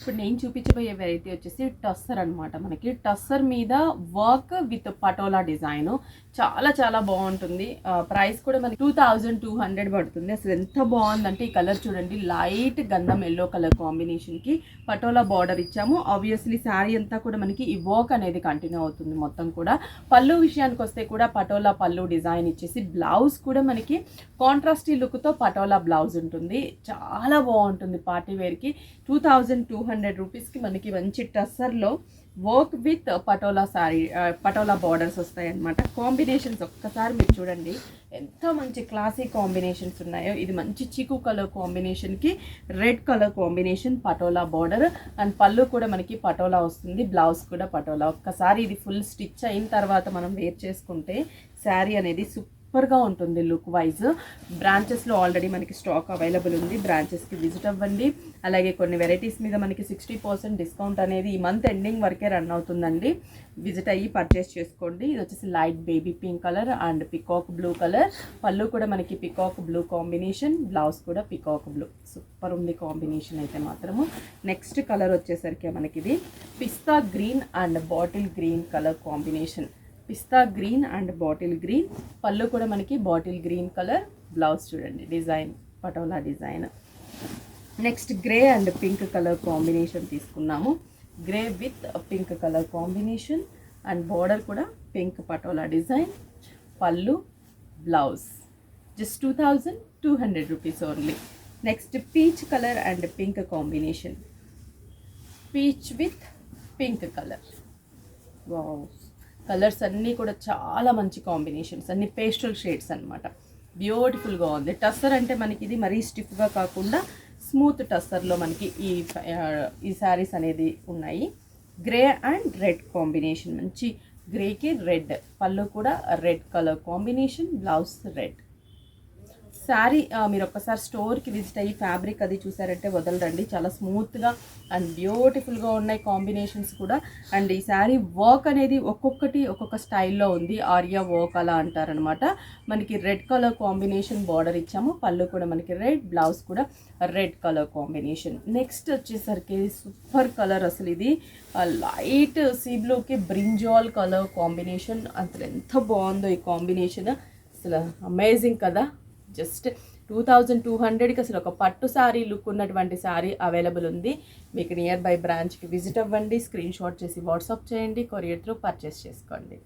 ఇప్పుడు నేను చూపించబోయే వెరైటీ వచ్చేసి టస్సర్ అనమాట. మనకి టస్సర్ మీద వర్క్ విత్ పటోలా డిజైన్ చాలా చాలా బాగుంటుంది. ప్రైస్ కూడా మనకి 2200 పడుతుంది. అసలు ఎంత బాగుందంటే ఈ కలర్ చూడండి, లైట్ గంధం ఎల్లో కలర్ కాంబినేషన్కి పటోలా బార్డర్ ఇచ్చాము. ఆబ్వియస్లీ శారీ అంతా కూడా మనకి ఈ వర్క్ అనేది కంటిన్యూ అవుతుంది మొత్తం కూడా. పళ్ళు విషయానికి వస్తే కూడా పటోలా పళ్ళు డిజైన్ ఇచ్చేసి బ్లౌజ్ కూడా మనకి కాంట్రాస్టీ లుక్తో పటోలా బ్లౌజ్ ఉంటుంది. చాలా బాగుంటుంది పార్టీ వేర్కి. 2200 రూపీస్కి మనకి మంచి టస్సర్లో work with patola sari, patola borders వస్తాయి అన్నమాట. కాంబినేషన్స్ ఒక్కసారి మీరు చూడండి ఎంత మంచి క్లాసీ కాంబినేషన్స్ ఉన్నాయో. ఇది మంచి చీకు కలర్ కాంబినేషన్కి red colour combination patola border and పళ్ళు కూడా మనకి పటోలా వస్తుంది, బ్లౌజ్ కూడా పటోలా. ఒక్కసారి ఇది ఫుల్ స్టిచ్ అయిన తర్వాత మనం వేర్ చేసుకుంటే శారీ అనేది సూపర్గా ఉంటుంది లుక్ వైజ్. బ్రాంచెస్లో ఆల్రెడీ మనకి స్టాక్ అవైలబుల్ ఉంది, బ్రాంచెస్కి విజిట్ అవ్వండి. అలాగే కొన్ని వెరైటీస్ మీద మనకి 60% డిస్కౌంట్ అనేది ఈ మంత్ ఎండింగ్ వరకే రన్ అవుతుందండి. విజిట్ అయ్యి పర్చేస్ చేసుకోండి. ఇది వచ్చేసి light baby pink colour and peacock blue colour. పళ్ళు కూడా మనకి పికాక్ బ్లూ కాంబినేషన్, బ్లౌజ్ కూడా పికాక్ బ్లూ. సూపర్ ఉంది కాంబినేషన్ అయితే మాత్రము. నెక్స్ట్ కలర్ వచ్చేసరికి మనకి ఇది pista green and bottle green colour combination. Pista green and bottle green. పళ్ళు కూడా మనకి బాటిల్ గ్రీన్ కలర్, బ్లౌజ్ చూడండి design patola design. Next grey and pink colour combination తీసుకున్నాము. Grey with pink colour combination and border కూడా pink patola design. పళ్ళు, blouse just 2200 rupees only. Next peach colour and pink combination. Peach with pink colour. Wow, colours అన్నీ కూడా చాలా మంచి combinations, అన్ని pastel shades అనమాట. బ్యూటిఫుల్గా ఉంది. టస్సర్ అంటే మనకి ఇది మరీ స్టిఫ్గా కాకుండా స్మూత్ టస్సర్లో మనకి ఈ శారీస్ అనేది ఉన్నాయి. గ్రే అండ్ రెడ్ కాంబినేషన్, మంచి గ్రేకి రెడ్. పళ్ళు కూడా red colour combination, blouse red. Sari మీరు ఒక్కసారి స్టోర్కి విజిట్ అయ్యి ఫ్యాబ్రిక్ అది చూసారంటే వదలరండి. చాలా స్మూత్గా అండ్ బ్యూటిఫుల్గా ఉన్నాయి కాంబినేషన్స్ కూడా. అండ్ ఈ శారీ వర్క్ అనేది ఒక్కొక్కటి ఒక్కొక్క స్టైల్లో ఉంది. ఆర్యా వర్క్ అలా అంటారనమాట. మనకి రెడ్ కలర్ కాంబినేషన్ బార్డర్ ఇచ్చాము. పళ్ళు కూడా మనకి రెడ్, బ్లౌజ్ కూడా రెడ్ కలర్ కాంబినేషన్. నెక్స్ట్ వచ్చేసరికి సూపర్ కలర్, అసలు ఇది లైట్ సీ బ్లూకి బ్రింజాల్ కలర్ కాంబినేషన్. అసలు ఎంత బాగుందో ఈ కాంబినేషన్, అసలు అమేజింగ్ కదా. జస్ట్ 2200కి అసలు ఒక పట్టు శారీ లుక్ ఉన్నటువంటి శారీ అవైలబుల్ ఉంది. మీకు నియర్ బై బ్రాంచ్కి విజిట్ అవ్వండి, స్క్రీన్ షాట్ చేసి వాట్సాప్ చేయండి, కొరియర్ త్రూ పర్చేస్ చేసుకోండి.